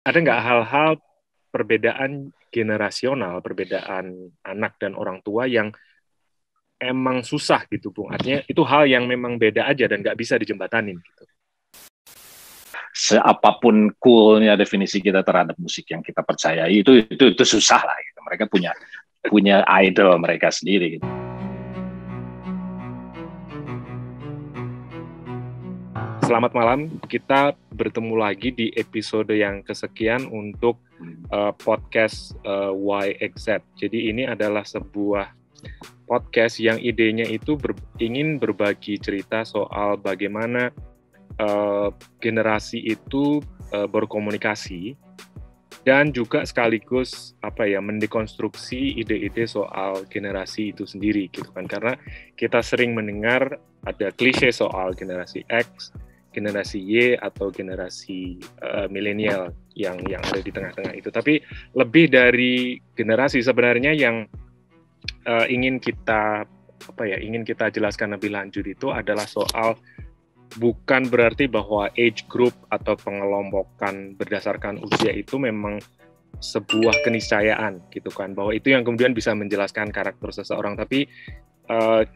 ada nggak hal-hal perbedaan generasional, perbedaan anak dan orang tua yang emang susah gitu, Bung? Artinya itu hal yang memang beda aja dan nggak bisa dijembatanin gitu. Seapapun coolnya definisi kita terhadap musik yang kita percayai itu susah lah gitu. Mereka punya idol mereka sendiri gitu. Selamat malam, kita bertemu lagi di episode yang kesekian untuk podcast YXZ. Jadi ini adalah sebuah podcast yang idenya itu ingin berbagi cerita soal bagaimana generasi itu berkomunikasi dan juga sekaligus mendekonstruksi ide-ide soal generasi itu sendiri gitu kan, karena kita sering mendengar ada klise soal generasi X, generasi Y atau generasi milenial yang ada di tengah-tengah itu. Tapi lebih dari generasi sebenarnya yang ingin kita jelaskan lebih lanjut itu adalah soal bukan berarti bahwa age group atau pengelompokan berdasarkan usia itu memang sebuah keniscayaan gitu kan, bahwa itu yang kemudian bisa menjelaskan karakter seseorang. Tapi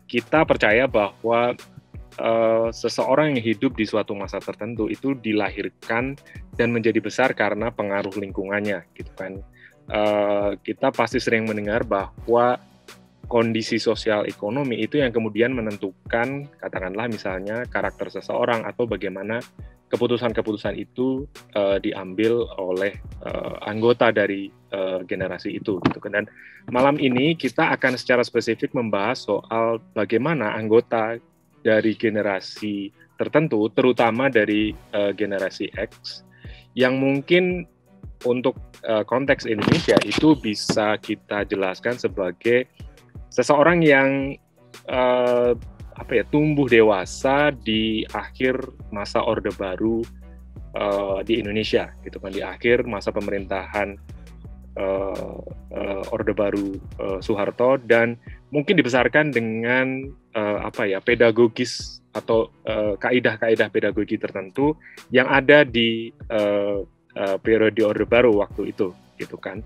kita percaya bahwa seseorang yang hidup di suatu masa tertentu itu dilahirkan dan menjadi besar karena pengaruh lingkungannya gitu kan. Kita pasti sering mendengar bahwa kondisi sosial ekonomi itu yang kemudian menentukan, katakanlah misalnya karakter seseorang atau bagaimana keputusan-keputusan itu diambil oleh anggota dari generasi itu gitu kan. Dan malam ini kita akan secara spesifik membahas soal bagaimana anggota dari generasi tertentu, terutama dari generasi X, yang mungkin untuk konteks Indonesia itu bisa kita jelaskan sebagai seseorang yang tumbuh dewasa di akhir masa Orde Baru di Indonesia, gitu kan, di akhir masa pemerintahan Orde Baru Soeharto, dan mungkin dibesarkan dengan pedagogis atau kaidah-kaidah pedagogi tertentu yang ada di periode Orde Baru waktu itu, gitu kan.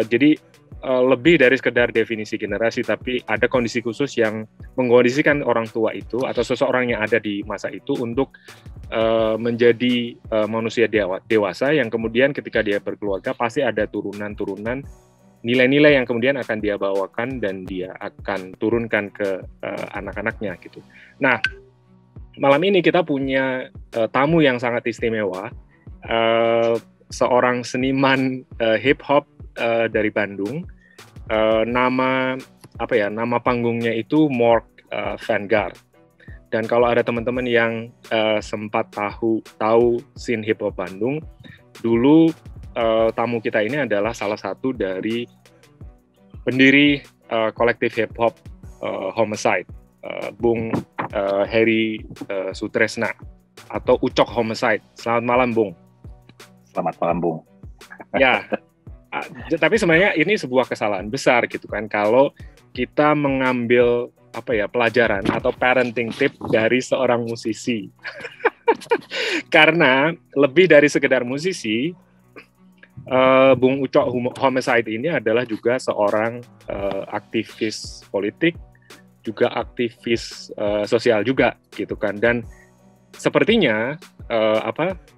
Jadi lebih dari sekedar definisi generasi, tapi ada kondisi khusus yang mengkondisikan orang tua itu atau seseorang yang ada di masa itu untuk menjadi manusia dewasa yang kemudian ketika dia berkeluarga pasti ada turunan-turunan nilai-nilai yang kemudian akan dia bawakan dan dia akan turunkan ke anak-anaknya gitu. Nah, malam ini kita punya tamu yang sangat istimewa, seorang seniman hip hop dari Bandung. Nama panggungnya itu Mork Vanguard. Dan kalau ada teman-teman yang sempat tahu scene hip hop Bandung, dulu tamu kita ini adalah salah satu dari pendiri kolektif hip hop Homicide, Bung Heri Sutresna atau Ucok Homicide. Selamat malam, Bung. Selamat malam, Bung. Ya, tapi sebenarnya ini sebuah kesalahan besar gitu kan kalau kita mengambil pelajaran atau parenting tip dari seorang musisi. Karena lebih dari sekedar musisi, Bung Ucok Homicide ini adalah juga seorang aktivis politik, juga aktivis sosial juga gitu kan. Dan sepertinya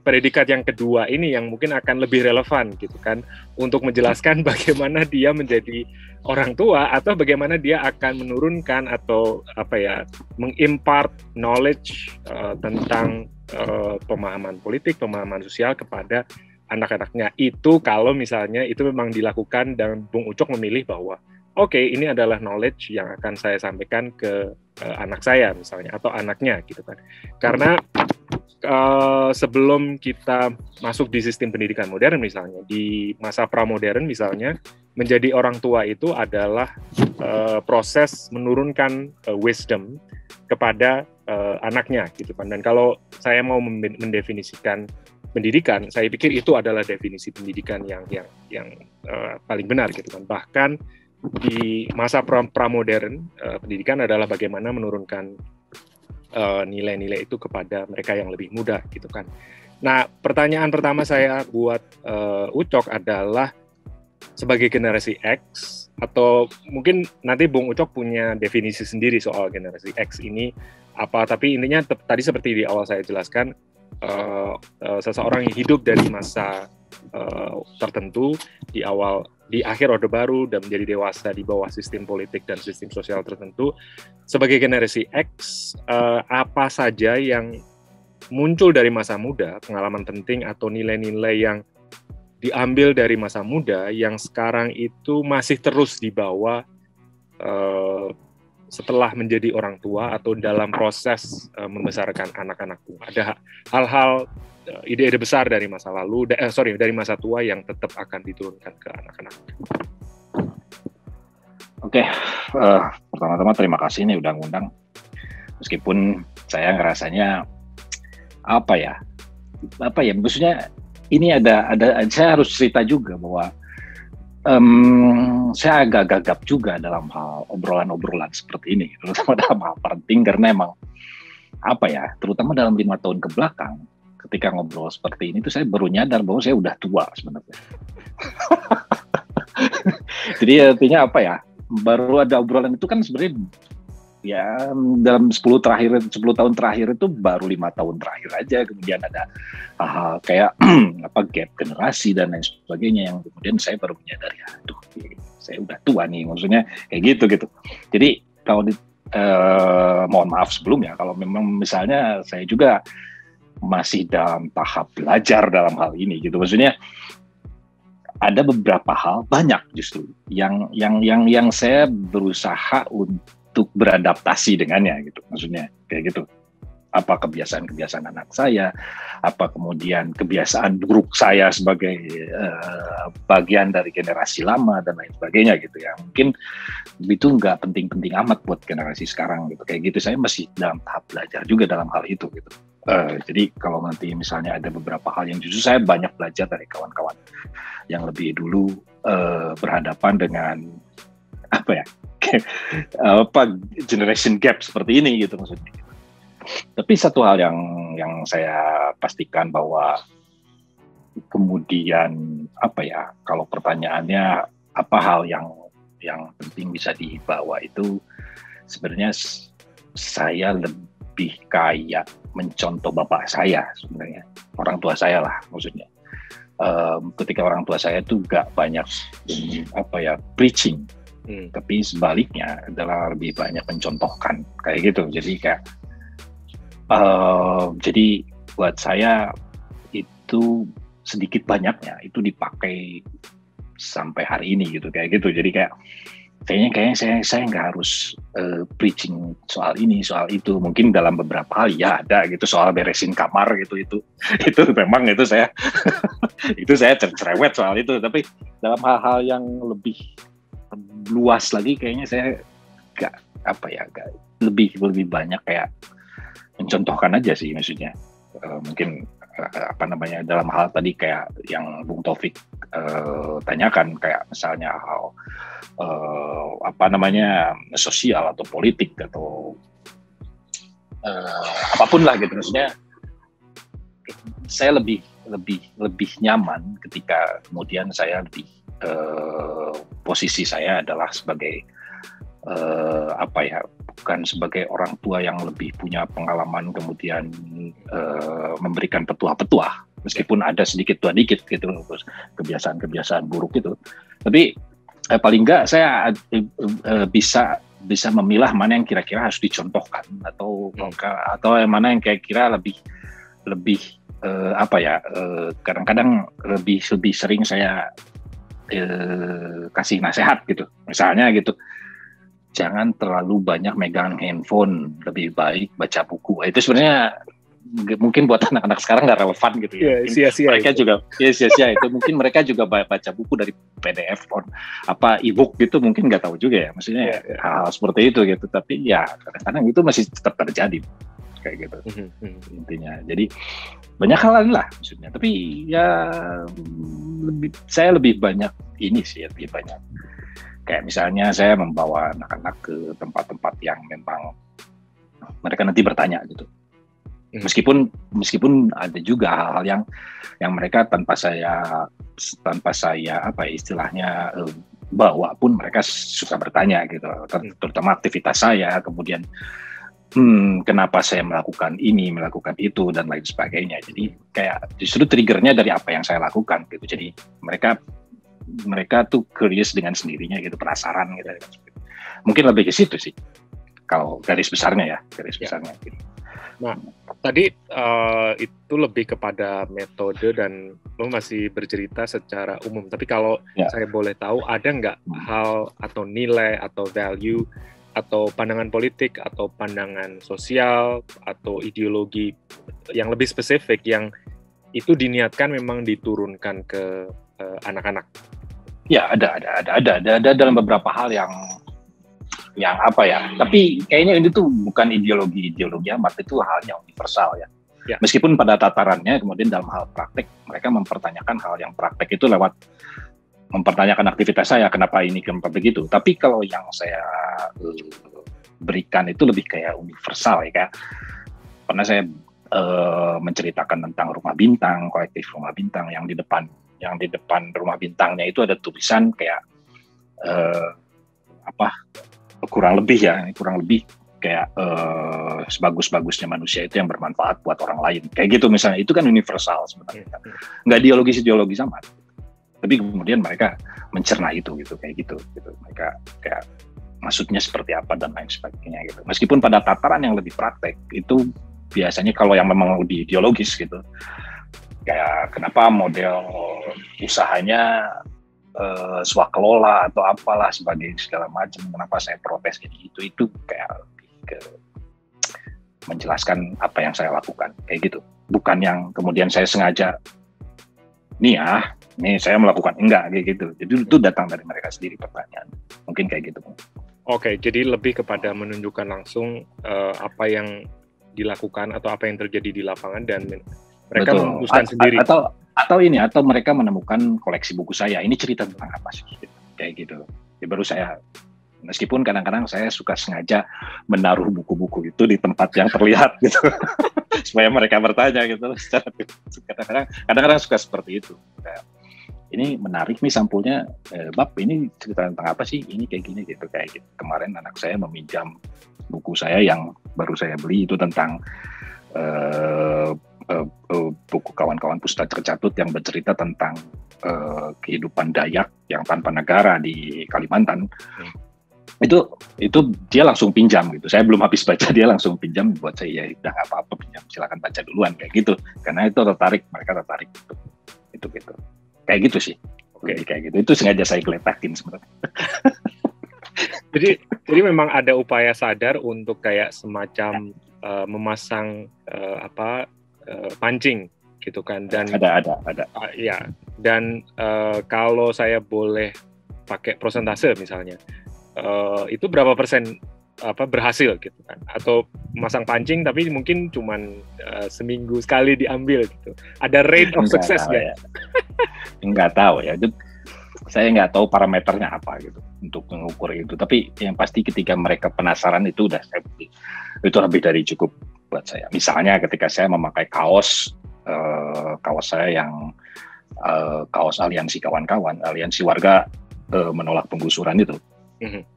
predikat yang kedua ini yang mungkin akan lebih relevan gitu kan untuk menjelaskan bagaimana dia menjadi orang tua atau bagaimana dia akan menurunkan atau mengimpart knowledge tentang pemahaman politik, pemahaman sosial kepada anak-anaknya. Itu kalau misalnya itu memang dilakukan dan Bung Ucok memilih bahwa oke, ini adalah knowledge yang akan saya sampaikan ke anak saya misalnya atau anaknya gitu kan. Karena sebelum kita masuk di sistem pendidikan modern misalnya, di masa pramodern misalnya, menjadi orang tua itu adalah proses menurunkan wisdom kepada anaknya gitu kan. Dan kalau saya mau mendefinisikan pendidikan, saya pikir itu adalah definisi pendidikan yang paling benar gitu kan. Bahkan di masa pramodern, pendidikan adalah bagaimana menurunkan nilai-nilai itu kepada mereka yang lebih muda gitu kan. Nah, pertanyaan pertama saya buat Ucok adalah sebagai generasi X, atau mungkin nanti Bung Ucok punya definisi sendiri soal generasi X ini apa, tapi intinya tadi seperti di awal saya jelaskan, seseorang yang hidup dari masa tertentu di akhir Orde Baru dan menjadi dewasa di bawah sistem politik dan sistem sosial tertentu. Sebagai generasi X, apa saja yang muncul dari masa muda, pengalaman penting atau nilai-nilai yang diambil dari masa muda yang sekarang itu masih terus dibawa setelah menjadi orang tua atau dalam proses membesarkan anak-anak tua. Ada hal-hal, ide-ide besar dari masa lalu, dari masa tua yang tetap akan diturunkan ke anak-anak. Oke, pertama-tama terima kasih nih udah ngundang. Meskipun saya ngerasanya apa ya, maksudnya ini ada saya harus cerita juga bahwa saya agak gagap juga dalam hal obrolan-obrolan seperti ini, terutama dalam hal penting, karena emang apa ya, terutama dalam 5 tahun ke belakang ketika ngobrol seperti ini tuh saya baru nyadar bahwa saya udah tua sebenarnya. Jadi artinya apa ya, baru ada obrolan itu kan sebenarnya ya dalam 10 tahun terakhir itu baru 5 tahun terakhir aja, kemudian ada hal kayak gap generasi dan lain sebagainya yang kemudian saya baru menyadari, aduh saya udah tua nih, maksudnya kayak gitu. Jadi kalau mohon maaf sebelumnya kalau memang misalnya saya juga masih dalam tahap belajar dalam hal ini gitu, maksudnya ada beberapa hal, banyak justru yang saya berusaha untuk beradaptasi dengannya gitu, maksudnya kayak gitu. Apa kebiasaan anak saya, apa kemudian kebiasaan buruk saya sebagai bagian dari generasi lama dan lain sebagainya gitu ya. Mungkin itu nggak penting-penting amat buat generasi sekarang gitu. Kayak gitu, saya masih dalam tahap belajar juga dalam hal itu gitu. Jadi kalau nanti misalnya ada beberapa hal yang justru saya banyak belajar dari kawan-kawan yang lebih dulu berhadapan dengan generation gap seperti ini gitu maksudnya. Tapi satu hal yang saya pastikan bahwa kemudian kalau pertanyaannya apa hal yang penting bisa dibawa, itu sebenarnya saya lebih kayak mencontoh bapak saya sebenarnya, orang tua saya lah maksudnya. Ketika orang tua saya tuh gak banyak preaching, tapi sebaliknya adalah lebih banyak mencontohkan kayak gitu. Jadi buat saya itu sedikit banyaknya itu dipakai sampai hari ini gitu kayak gitu. Jadi kayaknya saya nggak harus preaching soal ini soal itu. Mungkin dalam beberapa hal ya ada gitu, soal beresin kamar gitu itu memang itu saya itu saya cerewet soal itu. Tapi dalam hal-hal yang lebih luas lagi kayaknya saya nggak lebih banyak kayak mencontohkan aja sih, maksudnya mungkin dalam hal tadi kayak yang Bung Taufik tanyakan, kayak misalnya hal sosial atau politik atau apapun lah gitu, maksudnya saya lebih nyaman ketika kemudian saya lebih posisi saya adalah sebagai bukan sebagai orang tua yang lebih punya pengalaman kemudian memberikan petuah-petuah, meskipun ada sedikit tua dikit gitu kebiasaan buruk itu, tapi paling enggak saya bisa memilah mana yang kira-kira harus dicontohkan atau yang mana yang kira-kira lebih kadang-kadang lebih sering saya kasih nasihat gitu, misalnya gitu, jangan terlalu banyak megang handphone, lebih baik baca buku. Itu sebenarnya mungkin buat anak-anak sekarang nggak relevan gitu ya. Sia-sia mereka itu juga sia-sia itu. Mungkin mereka juga baca buku dari PDF e-book gitu, mungkin nggak tahu juga ya. Maksudnya hal seperti itu gitu. Tapi ya kadang-kadang itu masih tetap terjadi kayak gitu intinya. Jadi banyak hal lain lah maksudnya. Tapi ya saya lebih banyak lebih banyak. Kayak misalnya saya membawa anak-anak ke tempat-tempat yang memang mereka nanti bertanya gitu. Meskipun ada juga hal-hal yang mereka tanpa saya apa ya, istilahnya bawa pun mereka suka bertanya gitu, terutama aktivitas saya, kemudian kenapa saya melakukan ini, melakukan itu dan lain sebagainya. Jadi kayak justru triggernya dari apa yang saya lakukan gitu. Jadi mereka tuh curious dengan sendirinya gitu, penasaran gitu. Mungkin lebih ke situ sih. Kalau garis besarnya gitu. Nah, tadi itu lebih kepada metode dan lo masih bercerita secara umum. Tapi kalau saya boleh tahu, ada nggak hal atau nilai atau value atau pandangan politik atau pandangan sosial atau ideologi yang lebih spesifik yang itu diniatkan memang diturunkan ke anak-anak? Ya, ada dalam beberapa hal yang apa ya, tapi kayaknya ini tuh bukan ideologi amat, itu halnya universal ya. Meskipun pada tatarannya kemudian dalam hal praktek mereka mempertanyakan hal yang praktek itu lewat mempertanyakan aktivitas saya, kenapa ini, kenapa begitu. Tapi kalau yang saya berikan itu lebih kayak universal ya, kayak pernah saya menceritakan tentang rumah bintang, kolektif rumah bintang yang di depan rumah bintangnya itu ada tulisan kayak kurang lebih kayak sebagus-bagusnya manusia itu yang bermanfaat buat orang lain, kayak gitu misalnya. Itu kan universal sebenarnya, nggak ideologi sama, tapi kemudian mereka mencerna itu gitu, kayak gitu mereka kayak maksudnya seperti apa dan lain sebagainya gitu. Meskipun pada tataran yang lebih praktek itu biasanya kalau yang memang lebih ideologis gitu, kayak kenapa model usahanya swakelola atau apalah sebagai segala macam, kenapa saya protes gitu, itu kayak lebih ke menjelaskan apa yang saya lakukan, kayak gitu. Bukan yang kemudian saya sengaja nih saya melakukan, enggak kayak gitu. Jadi itu datang dari mereka sendiri pertanyaan, mungkin kayak gitu. Oke, jadi lebih kepada menunjukkan langsung apa yang dilakukan atau apa yang terjadi di lapangan dan mereka memutuskan sendiri. Atau mereka menemukan koleksi buku saya, ini cerita tentang apa sih, kayak gitu. Ya baru saya, meskipun kadang-kadang saya suka sengaja menaruh buku-buku itu di tempat yang terlihat gitu, supaya mereka bertanya gitu. Kadang-kadang suka seperti itu. Kayak, ini menarik nih sampulnya, Bab, ini cerita tentang apa sih? Ini kayak gini gitu, kayak gitu. Kemarin anak saya meminjam buku saya yang baru saya beli itu tentang buku kawan-kawan Pusta Tercatut yang bercerita tentang kehidupan Dayak yang tanpa negara di Kalimantan. Itu dia langsung pinjam gitu. Saya belum habis baca, dia langsung pinjam buat saya. Ya udah nggak apa-apa, pinjam, silakan baca duluan, kayak gitu. Karena itu mereka tertarik itu gitu. Kayak gitu sih. Oke, kayak gitu. Itu sengaja saya geletakin sebenarnya. Jadi memang ada upaya sadar untuk kayak semacam memasang pancing gitu kan, dan ada. Ya, dan kalau saya boleh pakai persentase misalnya, itu berapa persen berhasil gitu kan, atau memasang pancing tapi mungkin cuman seminggu sekali diambil gitu. Ada rate of success nggak? Nggak tahu ya. Saya nggak tahu parameternya apa gitu untuk mengukur itu. Tapi yang pasti ketika mereka penasaran itu itu lebih dari cukup buat saya. Misalnya ketika saya memakai kaos saya yang kaos aliansi kawan-kawan, aliansi warga menolak penggusuran itu.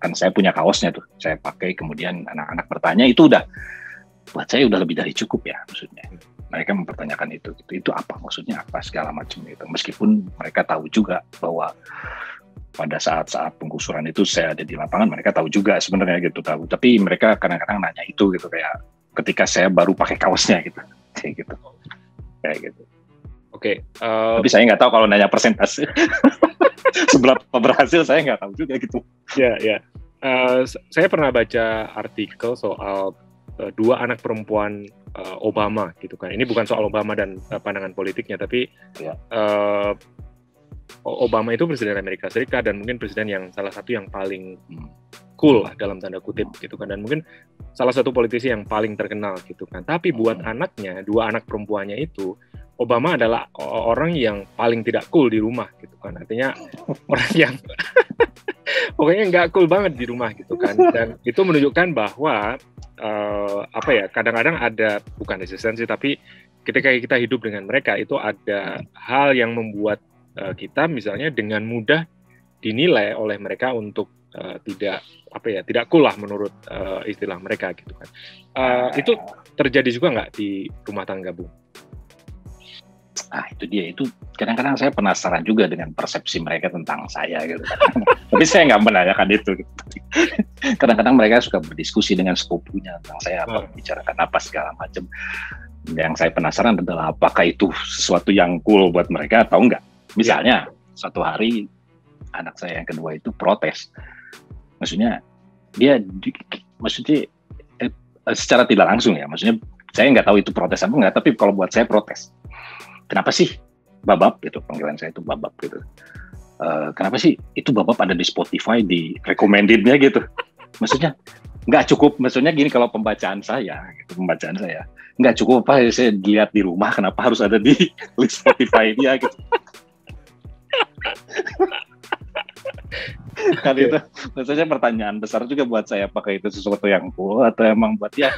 Kan saya punya kaosnya tuh, saya pakai, kemudian anak-anak bertanya, itu udah buat saya udah lebih dari cukup ya maksudnya. Mereka mempertanyakan itu apa maksudnya, apa segala macam itu. Meskipun mereka tahu juga bahwa pada saat-saat penggusuran itu saya ada di lapangan, mereka tahu juga sebenarnya gitu, tahu. Tapi mereka kadang-kadang nanya itu gitu, kayak ketika saya baru pakai kaosnya gitu, kayak gitu. Oke. Tapi saya nggak tahu kalau nanya persentase. Seberapa berhasil saya nggak tahu juga gitu. Ya. Saya pernah baca artikel soal dua anak perempuan Obama gitu kan. Ini bukan soal Obama dan pandangan politiknya, tapi Obama itu presiden Amerika Serikat dan mungkin presiden yang salah satu yang paling cool lah dalam tanda kutip gitu kan, dan mungkin salah satu politisi yang paling terkenal gitu kan. Tapi buat anaknya, dua anak perempuannya itu, Obama adalah orang yang paling tidak cool di rumah gitu kan. Artinya orang yang pokoknya nggak cool banget di rumah gitu kan. Dan itu menunjukkan bahwa apa ya, kadang-kadang ada, bukan resistensi, tapi ketika kita hidup dengan mereka itu ada hal yang membuat kita misalnya dengan mudah dinilai oleh mereka untuk tidak cool lah menurut istilah mereka gitu kan. Itu terjadi juga nggak di rumah tangga, Bung? Itu dia, itu kadang-kadang saya penasaran juga dengan persepsi mereka tentang saya gitu. Tapi saya nggak menanyakan itu gitu. Kadang-kadang mereka suka berdiskusi dengan sepupunya tentang saya, membicarakan apa segala macam. Yang saya penasaran adalah apakah itu sesuatu yang cool buat mereka atau enggak. Misalnya suatu hari anak saya yang kedua itu protes. Maksudnya secara tidak langsung ya. Maksudnya saya nggak tahu itu protes apa enggak, tapi kalau buat saya protes. Kenapa sih Babab gitu, panggilan saya itu Babab gitu. Kenapa sih itu Babab ada di Spotify, di recommended-nya gitu. Maksudnya nggak cukup, maksudnya gini, kalau pembacaan saya nggak cukup apa saya lihat di rumah, kenapa harus ada di list Spotify dia gitu. Kan itu maksudnya pertanyaan besar juga buat saya, apakah itu sesuatu yang cool atau emang buat dia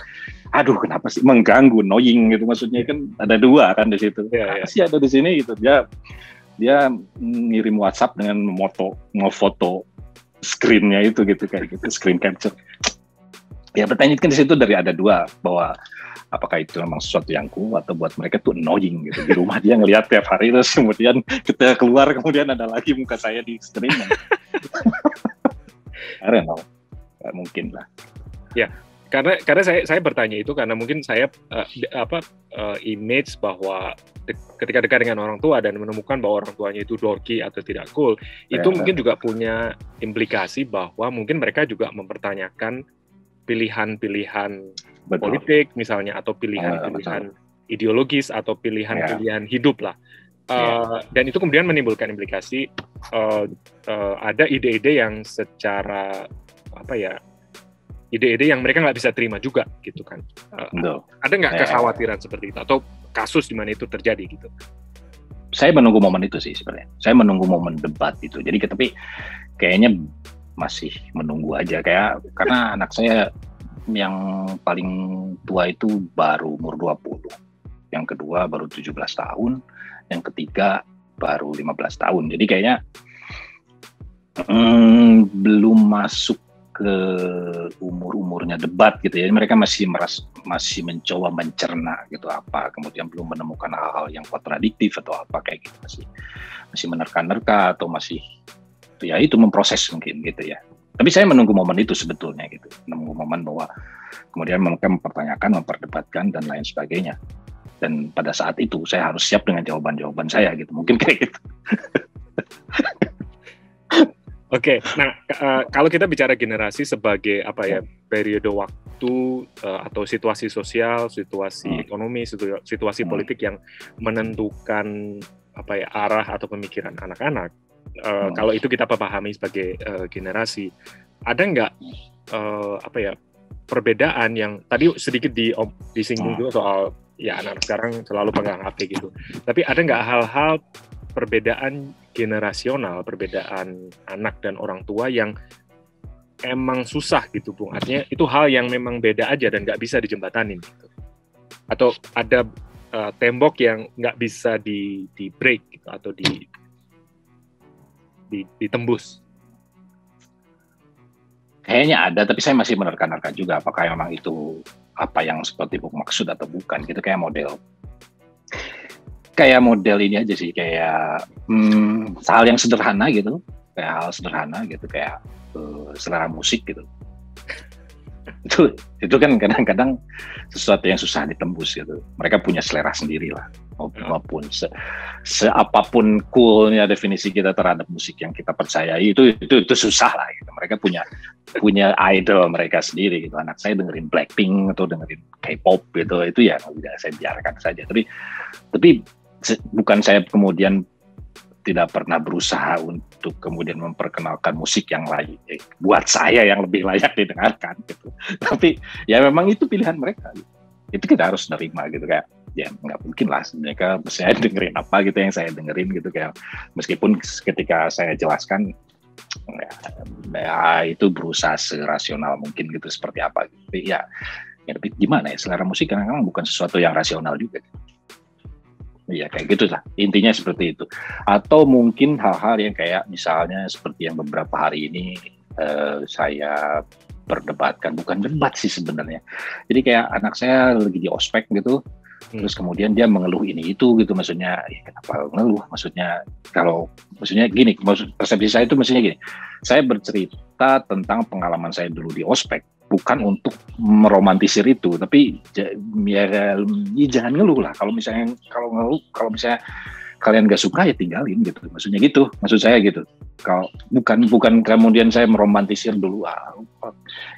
kenapa sih mengganggu, annoying gitu. Maksudnya kan ada dua kan di situ. Kenapa sih ada di sini gitu. Dia ngirim WhatsApp dengan ngefoto screen-nya itu gitu, kayak gitu, screen capture. Ya pertanyaan kan di situ dari ada dua, bahwa apakah itu memang sesuatu yang cool atau buat mereka tuh annoying gitu. Di rumah dia ngelihat tiap hari, terus kemudian kita keluar kemudian ada lagi muka saya di screen. Karena nggak mungkin lah. Ya, karena saya bertanya itu karena mungkin saya image bahwa ketika dekat dengan orang tua dan menemukan bahwa orang tuanya itu dorky atau tidak cool, itu mungkin juga punya implikasi bahwa mungkin mereka juga mempertanyakan pilihan-pilihan politik misalnya, atau pilihan-pilihan ideologis atau pilihan-pilihan hidup lah. Dan itu kemudian menimbulkan implikasi ada ide-ide yang secara ide-ide yang mereka nggak bisa terima juga gitu kan. Ada nggak kekhawatiran seperti itu atau kasus di mana itu terjadi gitu? Saya menunggu momen itu sih sebenarnya. Saya menunggu momen debat itu. Jadi tapi kayaknya masih menunggu aja, karena anak saya yang paling tua itu baru umur 20, yang kedua baru 17 tahun, yang ketiga baru 15 tahun. Jadi kayaknya belum masuk ke umurnya debat gitu ya. Mereka masih mencoba mencerna gitu, apa kemudian belum menemukan hal-hal yang kontradiktif atau apa kayak gitu, masih menerka-nerka atau masih itu memproses mungkin gitu ya. Tapi saya menunggu momen itu sebetulnya gitu, menunggu momen bahwa kemudian mereka mempertanyakan, memperdebatkan dan lain sebagainya. Dan pada saat itu saya harus siap dengan jawaban-jawaban saya gitu, mungkin kayak gitu. Oke, nah kalau kita bicara generasi sebagai periode waktu atau situasi sosial, situasi ekonomi, situasi politik yang menentukan arah atau pemikiran anak-anak. Kalau itu kita pahami sebagai generasi, ada nggak perbedaan yang tadi sedikit disinggung juga soal anak-anak sekarang selalu pegang HP gitu. Tapi ada nggak hal-hal perbedaan generasional, perbedaan anak dan orang tua yang emang susah gitu, Bung? Artinya itu hal yang memang beda aja dan nggak bisa dijembatanin gitu. Atau ada tembok yang nggak bisa di break gitu, atau ditembus? Kayaknya ada, tapi saya masih menerka-nerka juga apakah memang itu apa yang seperti Bung maksud atau bukan gitu. Kayak model ini aja sih, kayak hal yang sederhana gitu, kayak selera musik gitu. Itu kan kadang-kadang sesuatu yang susah ditembus gitu. Mereka punya selera sendiri lah, maupun seapapun coolnya definisi kita terhadap musik yang kita percayai, itu susah lah gitu. Mereka punya idol mereka sendiri gitu. Anak saya dengerin Blackpink atau dengerin K-pop gitu, itu ya udah saya biarkan saja. Tapi bukan saya kemudian tidak pernah berusaha untuk kemudian memperkenalkan musik yang lain buat saya yang lebih layak didengarkan gitu. Tapi ya memang itu pilihan mereka gitu. Itu kita harus nerima gitu, kayak ya nggak mungkin lah mereka saya dengerin apa gitu yang saya dengerin gitu, kayak meskipun ketika saya jelaskan ya itu berusaha serasional mungkin gitu seperti apa gitu. Ya Ya, tapi gimana ya, selera musik kan memang bukan sesuatu yang rasional juga. Iya kayak gitu lah, intinya seperti itu. Atau mungkin hal-hal yang kayak misalnya seperti yang beberapa hari ini saya perdebatkan, bukan debat sih sebenarnya. Jadi kayak anak saya lagi di ospek gitu, terus kemudian dia mengeluh ini itu gitu, maksudnya kenapa ngeluh? Maksudnya gini, persepsi saya itu maksudnya gini, saya bercerita tentang pengalaman saya dulu di ospek, bukan untuk meromantisir itu, tapi ya jangan ngeluh lah. Kalau misalnya kalian gak suka ya tinggalin gitu, maksudnya gitu, maksud saya gitu. Kalau bukan kemudian saya meromantisir dulu,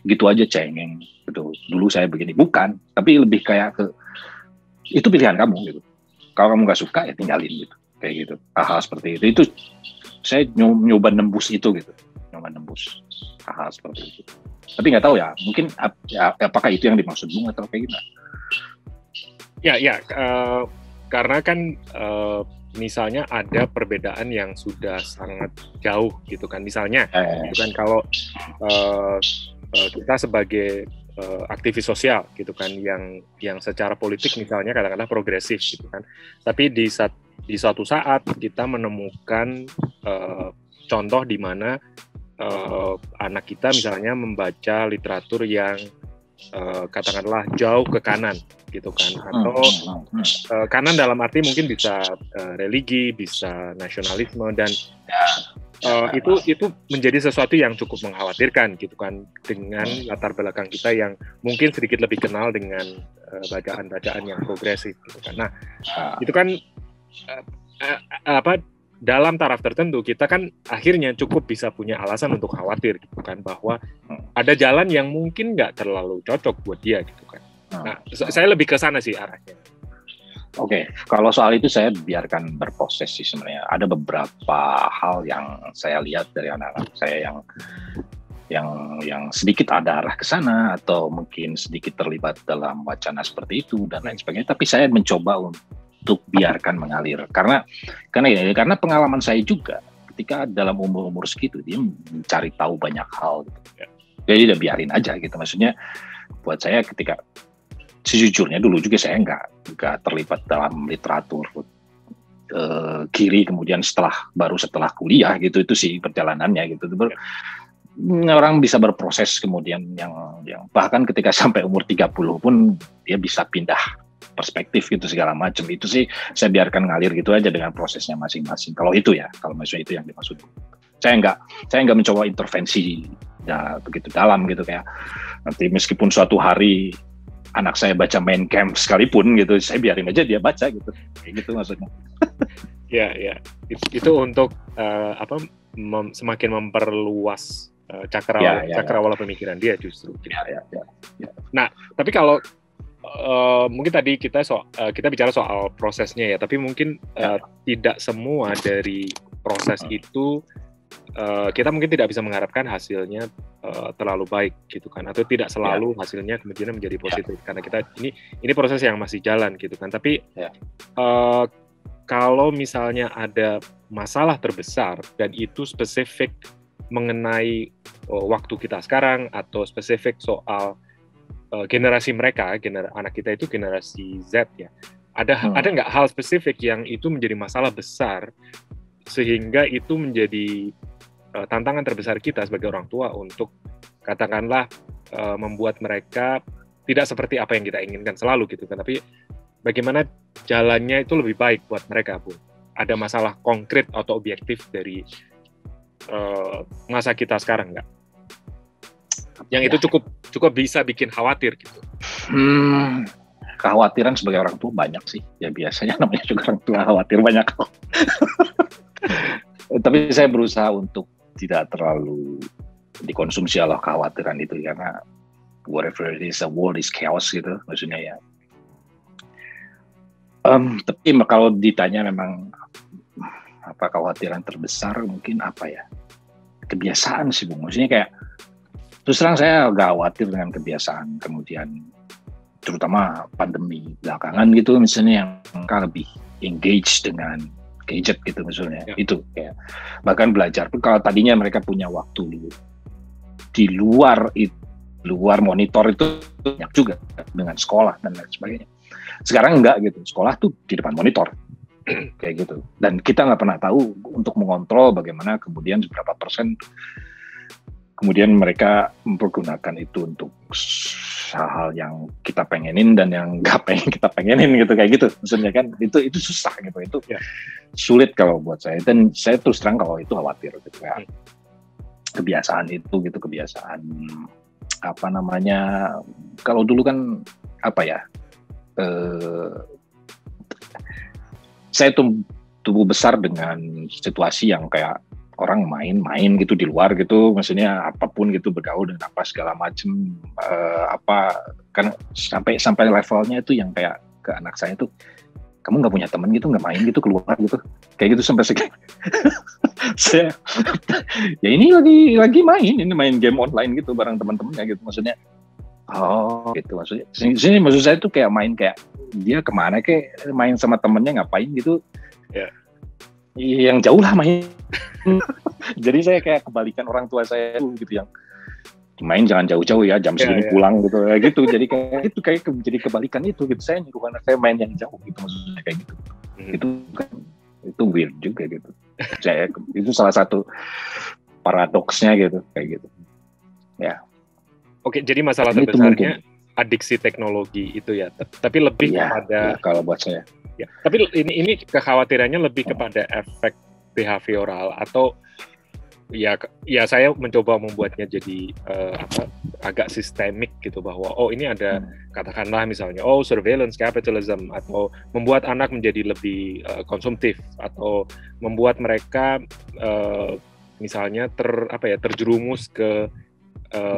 gitu aja cengeng gitu. Dulu saya begini, bukan, tapi lebih kayak ke itu pilihan kamu gitu. Kalau kamu gak suka ya tinggalin gitu, kayak gitu. Hal seperti itu. Itu saya nyoba nembus itu gitu, hal seperti itu. Tapi nggak tahu ya, mungkin apakah itu yang dimaksud Bung atau kayak gimana? Karena kan misalnya ada perbedaan yang sudah sangat jauh gitu kan. Misalnya, gitu kan kalau kita sebagai aktivis sosial gitu kan, yang secara politik misalnya kadang-kadang progresif gitu kan. Tapi di suatu saat kita menemukan contoh di mana anak kita misalnya membaca literatur yang katakanlah jauh ke kanan gitu kan, atau kanan dalam arti mungkin bisa religi, bisa nasionalisme, dan itu menjadi sesuatu yang cukup mengkhawatirkan gitu kan, dengan latar belakang kita yang mungkin sedikit lebih kenal dengan bacaan-bacaan yang progresif gitu kan. Nah, itu kan dalam taraf tertentu kita kan akhirnya cukup bisa punya alasan untuk khawatir gitu kan, bahwa ada jalan yang mungkin nggak terlalu cocok buat dia gitu kan. Nah, saya lebih ke sana sih arahnya. Oke, kalau soal itu saya biarkan berproses sih sebenarnya. Ada beberapa hal yang saya lihat dari anak-anak saya yang sedikit ada arah ke sana, atau mungkin sedikit terlibat dalam wacana seperti itu dan lain sebagainya. Tapi saya mencoba untuk biarkan mengalir, karena pengalaman saya juga ketika dalam umur segitu dia mencari tahu banyak hal gitu. Jadi udah biarin aja gitu. Maksudnya buat saya ketika sejujurnya dulu juga saya nggak terlibat dalam literatur kiri, kemudian baru setelah kuliah gitu, itu sih perjalanannya gitu. Orang bisa berproses kemudian yang bahkan ketika sampai umur 30 pun dia bisa pindah perspektif gitu segala macam. Itu sih saya biarkan ngalir gitu aja dengan prosesnya masing-masing. Kalau maksudnya itu yang dimaksud. Saya nggak mencoba intervensi ya begitu dalam gitu, kayak nanti meskipun suatu hari anak saya baca Mein Kampf sekalipun gitu, saya biarin aja dia baca gitu, kayak gitu maksudnya. Ya, itu untuk semakin memperluas cakrawala pemikiran dia justru. Ya. Nah, tapi kalau mungkin tadi kita bicara soal prosesnya ya, tapi mungkin tidak semua dari proses itu kita mungkin tidak bisa mengharapkan hasilnya terlalu baik gitu kan, atau tidak selalu hasilnya kemudian menjadi positif, karena kita ini proses yang masih jalan gitu kan. Tapi kalau misalnya ada masalah terbesar dan itu spesifik mengenai waktu kita sekarang, atau spesifik soal generasi mereka, anak kita itu generasi Z ya, ada nggak hal spesifik yang itu menjadi masalah besar sehingga itu menjadi tantangan terbesar kita sebagai orang tua untuk katakanlah membuat mereka tidak seperti apa yang kita inginkan selalu gitu kan, tapi bagaimana jalannya itu lebih baik buat mereka, Bu? Ada masalah konkret atau objektif dari masa kita sekarang nggak? Yang itu cukup bisa bikin khawatir gitu. Kekhawatiran sebagai orang tua banyak sih. Ya biasanya namanya juga orang tua khawatir banyak. Tapi saya berusaha untuk tidak terlalu dikonsumsi oleh kekhawatiran itu, karena whatever it is, the world is chaos gitu maksudnya ya. Tapi kalau ditanya memang apa kekhawatiran terbesar, mungkin apa ya? Kebiasaan sih, Bung. Maksudnya kayak terus terang saya agak khawatir dengan kebiasaan, kemudian terutama pandemi belakangan gitu, misalnya yang lebih engage dengan gadget gitu misalnya, itu kayak bahkan belajar pun kalau tadinya mereka punya waktu di luar itu luar monitor itu banyak juga dengan sekolah dan lain sebagainya. Sekarang enggak gitu, sekolah tuh di depan monitor kayak gitu. Dan kita nggak pernah tahu untuk mengontrol bagaimana kemudian berapa persen kemudian mereka mempergunakan itu untuk hal-hal yang kita pengenin dan yang nggak pengen kita pengenin gitu, kayak gitu. Maksudnya kan itu susah gitu, itu sulit kalau buat saya. Dan saya terus terang kalau itu khawatir gitu ya. Kebiasaan itu gitu, kebiasaan apa namanya, kalau dulu kan apa ya, saya tumbuh besar dengan situasi yang kayak orang main-main gitu di luar gitu, maksudnya apapun gitu, bergaul dengan apa segala macem, apa kan sampai levelnya itu yang kayak ke anak saya tuh, kamu nggak punya teman gitu, nggak main gitu keluar gitu, kayak gitu sampai segitu. Saya ya ini lagi main game online gitu bareng teman-temannya gitu, maksudnya gitu, maksudnya sini maksud saya tuh kayak main, kayak dia kemana kayak main sama temennya ngapain gitu ya, yang jauh lah main. Jadi saya kayak kebalikan orang tua saya gitu, yang main jangan jauh-jauh ya, jam segini pulang gitu ya gitu. Jadi kayak jadi kebalikan itu gitu, saya nyuruh anak saya main yang jauh gitu, maksudnya kayak gitu. Itu kan itu weird juga gitu. Saya itu salah satu paradoksnya gitu, kayak gitu ya. Oke, jadi masalah terbesarnya adiksi teknologi itu ya, tapi lebih kepada kalau buat saya ya, tapi ini kekhawatirannya lebih kepada efek behavioral atau ya saya mencoba membuatnya jadi agak sistemik gitu, bahwa ini ada katakanlah misalnya surveillance capitalism, atau membuat anak menjadi lebih konsumtif, atau membuat mereka misalnya terjerumus ke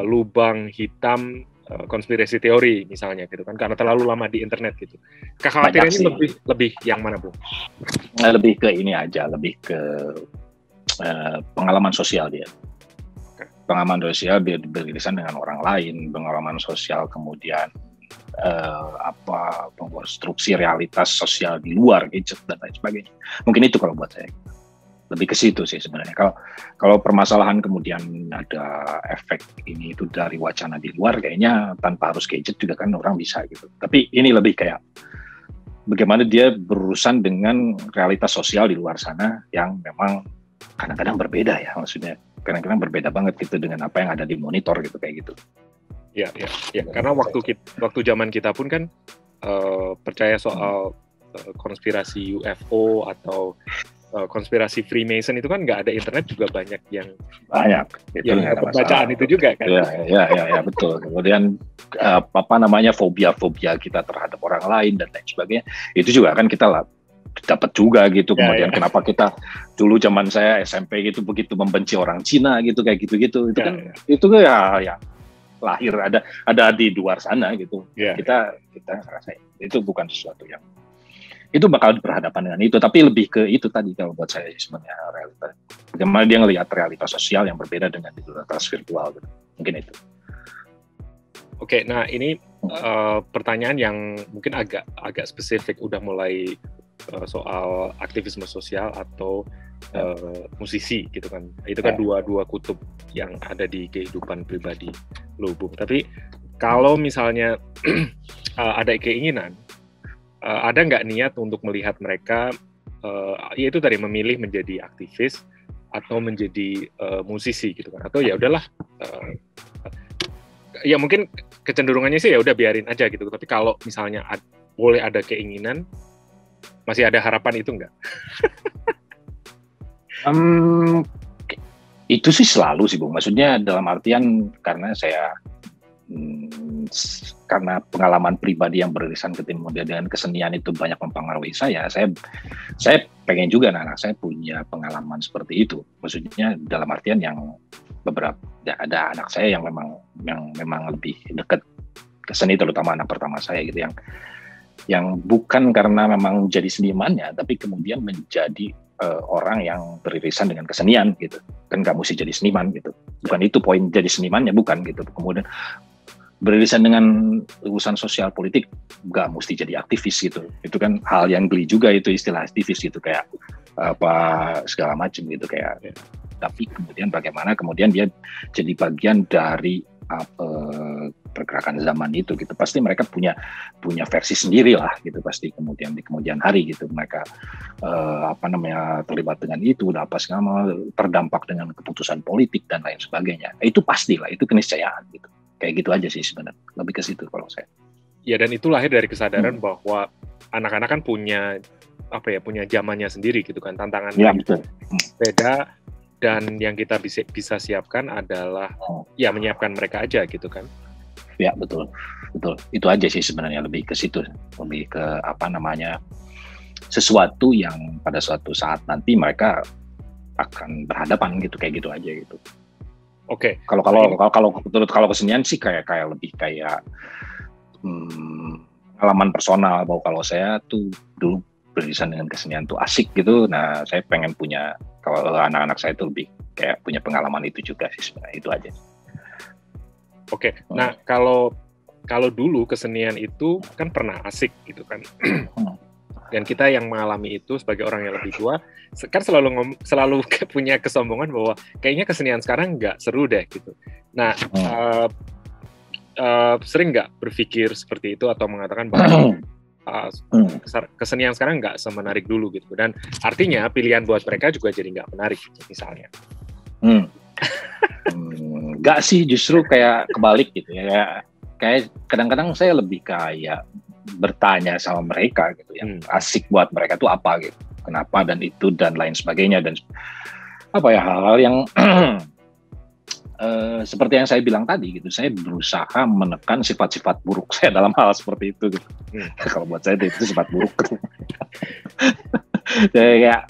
lubang hitam konspirasi teori misalnya gitu kan, karena terlalu lama di internet gitu. Kekhawatirannya lebih yang mana, Bu? Lebih ke ini aja, lebih ke pengalaman sosial dia. Pengalaman sosial beririsan dengan orang lain, pengalaman sosial kemudian konstruksi realitas sosial di luar gadget dan lain sebagainya. Mungkin itu kalau buat saya. Lebih ke situ sih sebenarnya. Kalau permasalahan kemudian ada efek ini itu dari wacana di luar, kayaknya tanpa harus gadget juga kan orang bisa gitu. Tapi ini lebih kayak bagaimana dia berurusan dengan realitas sosial di luar sana yang memang kadang-kadang berbeda ya, maksudnya kadang-kadang berbeda banget gitu dengan apa yang ada di monitor gitu, kayak gitu. Ya. Karena waktu zaman kita pun kan percaya soal konspirasi UFO atau konspirasi Freemason itu kan nggak ada internet juga banyak yang itu yang bacaan itu juga kan. Ya betul. Kemudian fobia kita terhadap orang lain dan lain sebagainya, itu juga kan kita dapat juga gitu. Kemudian kenapa kita dulu zaman saya SMP gitu begitu membenci orang Cina gitu, kayak gitu-gitu, itu kan itu ya lahir ada di luar sana gitu. Kita ngerasain itu bukan sesuatu yang itu bakal berhadapan dengan itu, tapi lebih ke itu tadi kalau buat saya sebenarnya realitas. Bagaimana dia ngelihat realitas sosial yang berbeda dengan realitas virtual gitu. Mungkin itu. Oke, nah ini pertanyaan yang mungkin agak spesifik, udah mulai soal aktivisme sosial atau musisi gitu kan. Itu kan dua kutub yang ada di kehidupan pribadi lo, Bung. Tapi kalau misalnya ada keinginan, ada nggak niat untuk melihat mereka yaitu tadi memilih menjadi aktivis atau menjadi musisi gitu kan, atau ya udahlah ya mungkin kecenderungannya sih ya udah biarin aja gitu, tapi kalau misalnya boleh ada keinginan, masih ada harapan itu nggak? Itu sih selalu sih, Bung, maksudnya dalam artian karena saya karena pengalaman pribadi yang beririsan kemudian dengan kesenian itu banyak mempengaruhi saya pengen juga anak saya punya pengalaman seperti itu, maksudnya dalam artian yang beberapa ada anak saya yang memang lebih dekat ke seni, terutama anak pertama saya gitu, yang bukan karena memang jadi senimannya, tapi kemudian menjadi orang yang beririsan dengan kesenian gitu, kan nggak mesti jadi seniman gitu, bukan itu poin jadi senimannya, bukan gitu. Kemudian beririsan dengan urusan sosial politik, nggak mesti jadi aktivis gitu. Itu kan hal yang geli juga itu istilah aktivis gitu, kayak apa segala macam gitu kayak. Tapi kemudian bagaimana kemudian dia jadi bagian dari pergerakan zaman itu gitu. Pasti mereka punya versi sendiri lah gitu, pasti kemudian di kemudian hari gitu mereka terlibat dengan itu, udah apa segala terdampak dengan keputusan politik dan lain sebagainya. Itu pastilah, itu keniscayaan gitu. Kayak gitu aja sih sebenarnya, lebih ke situ kalau saya. Ya, dan itu lahir dari kesadaran bahwa anak-anak kan punya zamannya sendiri gitu kan, tantangannya ya, betul. Beda, dan yang kita bisa siapkan adalah ya menyiapkan mereka aja gitu kan. Ya, betul. Itu aja sih sebenarnya, lebih ke situ, lebih ke sesuatu yang pada suatu saat nanti mereka akan berhadapan gitu, kayak gitu aja gitu. Oke. Kalau kesenian sih kayak lebih kayak pengalaman personal, bahwa kalau saya tuh dulu beririsan dengan kesenian tuh asik gitu. Nah, saya pengen punya, kalau anak-anak saya tuh lebih kayak punya pengalaman itu juga sih sebenarnya, itu aja. Oke. Nah, kalau dulu kesenian itu kan pernah asik gitu kan. Dan kita yang mengalami itu sebagai orang yang lebih tua kan selalu punya kesombongan bahwa kayaknya kesenian sekarang nggak seru deh gitu. Nah, sering nggak berpikir seperti itu atau mengatakan bahwa kesenian sekarang nggak semenarik dulu gitu, dan artinya pilihan buat mereka juga jadi nggak menarik misalnya? Nggak sih, justru kayak kebalik gitu ya. Kayak kadang-kadang saya lebih kayak bertanya sama mereka gitu, yang asik buat mereka tuh apa gitu, kenapa dan itu dan lain sebagainya, dan hal-hal yang seperti yang saya bilang tadi gitu, saya berusaha menekan sifat-sifat buruk saya dalam hal seperti itu gitu. Kalau buat saya itu sifat buruk. Saya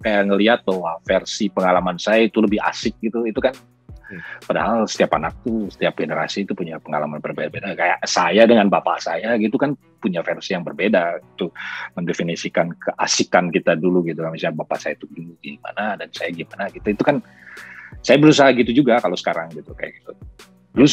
kayak ngelihat bahwa versi pengalaman saya itu lebih asik gitu, itu kan. Padahal setiap anak tuh, setiap generasi itu punya pengalaman berbeda-beda. Kayak saya dengan bapak saya gitu kan punya versi yang berbeda, itu mendefinisikan keasikan kita dulu gitu. Misalnya bapak saya itu dulu gimana dan saya gimana gitu. Itu kan saya berusaha gitu juga kalau sekarang gitu, kayak gitu. Dulu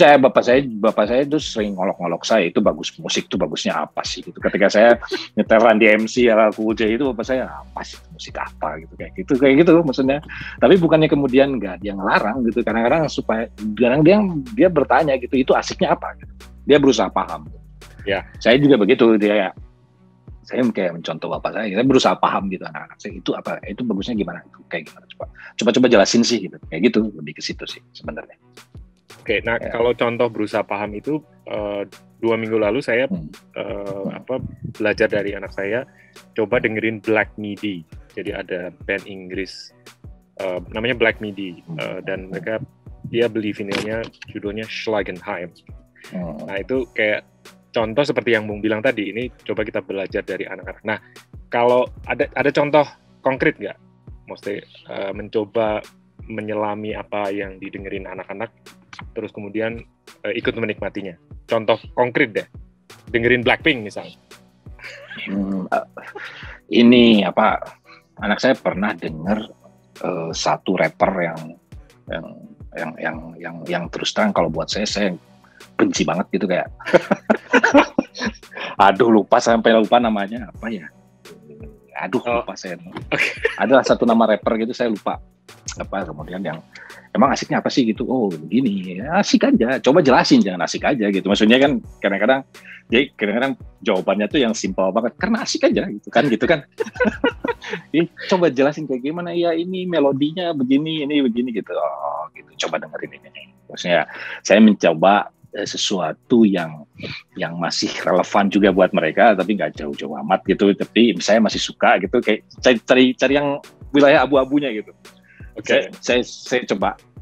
bapak saya itu sering ngolok-ngolok saya, itu bagus, musik itu bagusnya apa sih gitu. Ketika saya nyetelan di MC ala Kuj itu, bapak saya apa sih musik apa gitu, kayak gitu maksudnya. Tapi bukannya kemudian nggak dia ngelarang gitu, kadang-kadang dia bertanya gitu, itu asiknya apa gitu. Dia berusaha paham. Ya. Saya juga begitu, saya kayak mencontoh bapak saya berusaha paham gitu, anak-anak saya itu apa, itu bagusnya gimana, itu kayak gimana, coba jelasin sih gitu, kayak gitu, lebih ke situ sih sebenarnya. Oke, nah kalau contoh berusaha paham itu 2 minggu lalu saya belajar dari anak saya, coba dengerin Black Midi. Jadi ada band Inggris namanya Black Midi, dan dia beli vinilnya, judulnya Schlagenheim. Nah itu kayak contoh seperti yang Bung bilang tadi, ini coba kita belajar dari anak-anak. Nah kalau ada contoh konkret nggak? Mesti mencoba menyelami apa yang didengerin anak-anak, terus kemudian ikut menikmatinya. Contoh konkret deh, dengerin Blackpink misalnya. Ini anak saya pernah denger satu rapper yang terus terang kalau buat saya benci banget gitu, kayak sampai lupa namanya apa ya. Lupa saya. Adalah satu nama rapper gitu, saya lupa kemudian yang emang asiknya apa sih gitu. Oh begini, asik aja, coba jelasin, jangan asik aja gitu. Maksudnya kan kadang-kadang jawabannya tuh yang simpel banget, karena asik aja gitu kan. Coba jelasin kayak gimana, ya ini melodinya begini, ini begini gitu. Oh gitu, coba dengerin ini. Maksudnya saya mencoba sesuatu yang masih relevan juga buat mereka, tapi nggak jauh-jauh amat gitu. Tapi saya masih suka gitu, kayak cari yang wilayah abu-abunya gitu. Oke. Saya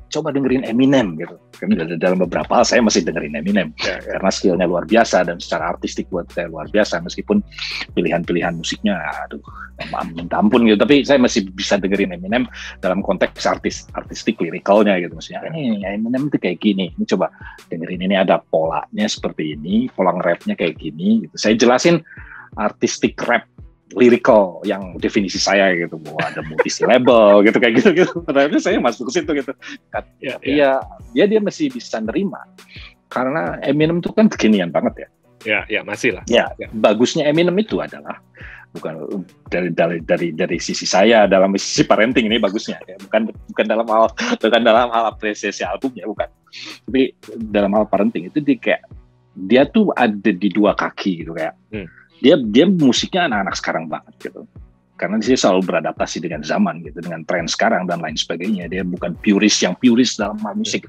coba dengerin Eminem gitu. Karena dalam beberapa hal saya masih dengerin Eminem, karena skillnya luar biasa dan secara artistik buat saya luar biasa, meskipun pilihan-pilihan musiknya minta ampun gitu, tapi saya masih bisa dengerin Eminem dalam konteks artistik lirikalnya gitu. Maksudnya Eminem itu kayak gini, ini coba dengerin, ini ada polanya seperti ini, pola nge-rapnya kayak gini gitu. Saya jelasin artistik rap lyrical yang definisi saya gitu, bahwa ada multi-syllable gitu, kayak gitu. Ternyata saya masuk ke situ gitu. Dia masih bisa nerima, karena Eminem itu kan kekinian banget ya. Ya masih lah. Ya. Bagusnya Eminem itu adalah bukan dari sisi saya, dalam sisi parenting ini bagusnya ya. Bukan dalam hal apresiasi albumnya, bukan. Tapi dalam hal parenting itu dia tuh ada di dua kaki gitu kayak. Dia musiknya anak-anak sekarang banget gitu. Karena dia selalu beradaptasi dengan zaman gitu, dengan tren sekarang dan lain sebagainya. Dia bukan purist dalam hal musik.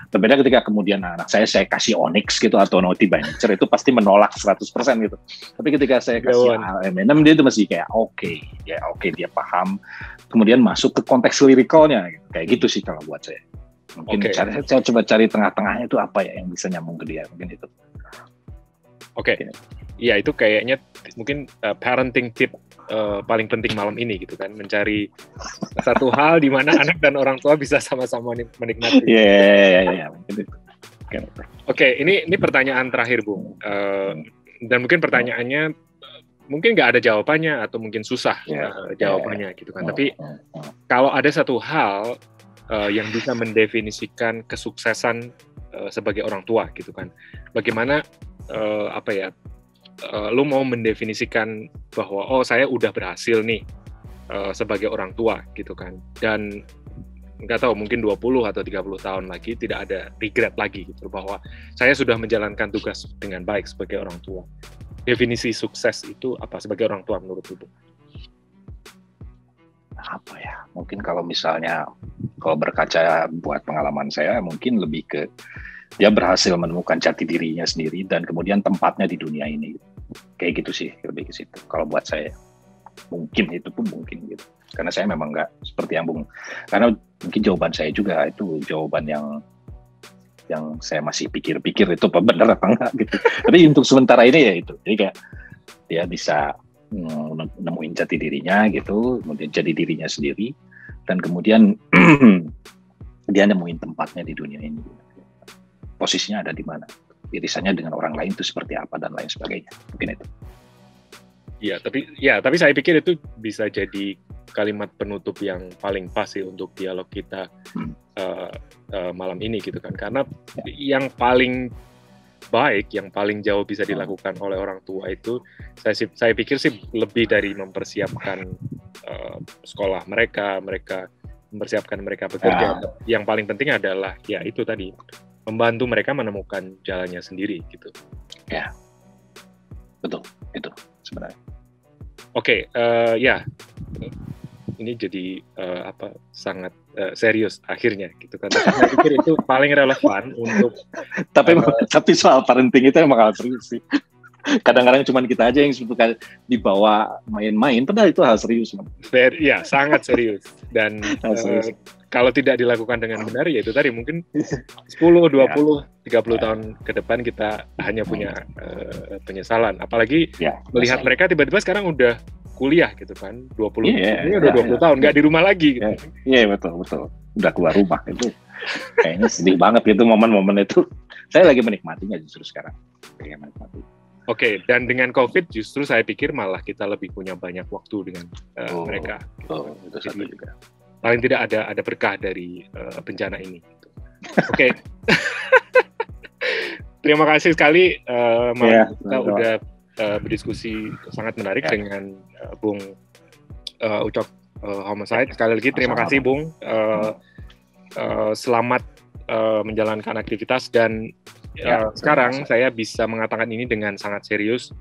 Berbeda ketika kemudian anak saya kasih Onyx gitu atau Naughty by Nature itu pasti menolak 100% gitu. Tapi ketika saya kasih Eminem dia itu masih kayak oke, dia paham. Kemudian masuk ke konteks lirikalnya gitu. Kayak gitu sih kalau buat saya. Mungkin saya coba cari tengah-tengahnya itu apa ya yang bisa nyambung ke dia, mungkin itu. Ya itu kayaknya mungkin parenting tip paling penting malam ini gitu kan, mencari satu hal di mana anak dan orang tua bisa sama-sama menikmati. Iya. Oke, ini pertanyaan terakhir, Bung. Dan mungkin pertanyaannya mungkin nggak ada jawabannya atau mungkin susah jawabannya gitu kan. Tapi kalau ada satu hal yang bisa mendefinisikan kesuksesan sebagai orang tua gitu kan, bagaimana lu mau mendefinisikan bahwa saya udah berhasil nih sebagai orang tua gitu kan, dan nggak tahu mungkin 20 atau 30 tahun lagi tidak ada regret lagi gitu bahwa saya sudah menjalankan tugas dengan baik sebagai orang tua. Definisi sukses itu apa sebagai orang tua menurut Ibu? Apa ya? Mungkin kalau berkaca buat pengalaman saya mungkin lebih ke dia berhasil menemukan jati dirinya sendiri dan kemudian tempatnya di dunia ini. Kayak gitu sih, lebih ke situ. Kalau buat saya, mungkin itu pun mungkin gitu. Karena saya memang nggak seperti yang Bung. Karena mungkin jawaban saya juga itu jawaban yang saya masih pikir-pikir itu apa benar apa enggak gitu. Tapi untuk sementara ini ya itu. Jadi kayak dia bisa nemuin jati dirinya gitu, kemudian jadi dirinya sendiri, dan kemudian dia nemuin tempatnya di dunia ini. Posisinya ada di mana, irisannya dengan orang lain itu seperti apa dan lain sebagainya, mungkin itu. Tapi saya pikir itu bisa jadi kalimat penutup yang paling pas sih untuk dialog kita malam ini gitu kan, karena yang paling baik, yang paling jauh bisa dilakukan oleh orang tua itu saya pikir sih lebih dari mempersiapkan sekolah mereka mempersiapkan mereka bekerja. Yang paling penting adalah ya itu tadi, membantu mereka menemukan jalannya sendiri gitu. Ya, betul itu sebenarnya. Oke, ini jadi sangat serius akhirnya gitu kan. Saya pikir itu paling relevan untuk. Tapi soal parenting itu emang hal serius sih. Kadang-kadang cuma kita aja yang suka dibawa main-main, padahal itu hal serius. Sangat serius. Dan kalau tidak dilakukan dengan benar, ya itu tadi mungkin 10, 20, 30 tahun ke depan kita hanya punya penyesalan. Apalagi melihat mereka tiba-tiba sekarang udah kuliah gitu kan, 20 ini udah 20 tahun, nggak di rumah lagi gitu. Iya, betul. Udah keluar rumah itu. Kayaknya sedih banget gitu momen-momen itu. Saya lagi menikmatinya justru sekarang. Oke, dan dengan COVID justru saya pikir malah kita lebih punya banyak waktu dengan mereka. Itu satu juga. Paling tidak ada berkah dari bencana ini. Oke. Terima kasih sekali kita udah berdiskusi sangat menarik dengan Bung Ucok Homicide. Sekali lagi terima kasih Bung. Selamat menjalankan aktivitas dan sekarang saya bisa mengatakan ini dengan sangat serius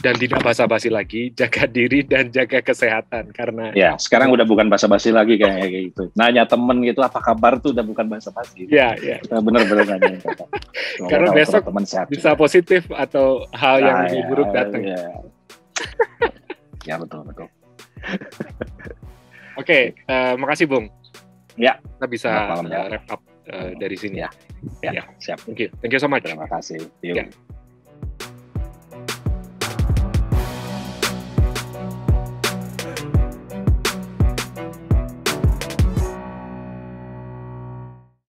dan tidak basa-basi lagi, jaga diri dan jaga kesehatan karena sekarang udah bukan basa-basi lagi kayak gitu. Nanya temen gitu apa kabar tuh udah bukan basa-basi. Iya. Benar-benar nanya. Karena besok bisa juga positif atau hal yang lebih buruk datang. Ya betul. Oke, makasih Bung. Ya. Kita bisa wrap up dari sini. Ya, siap. Thank you so much. Terima kasih. Ya.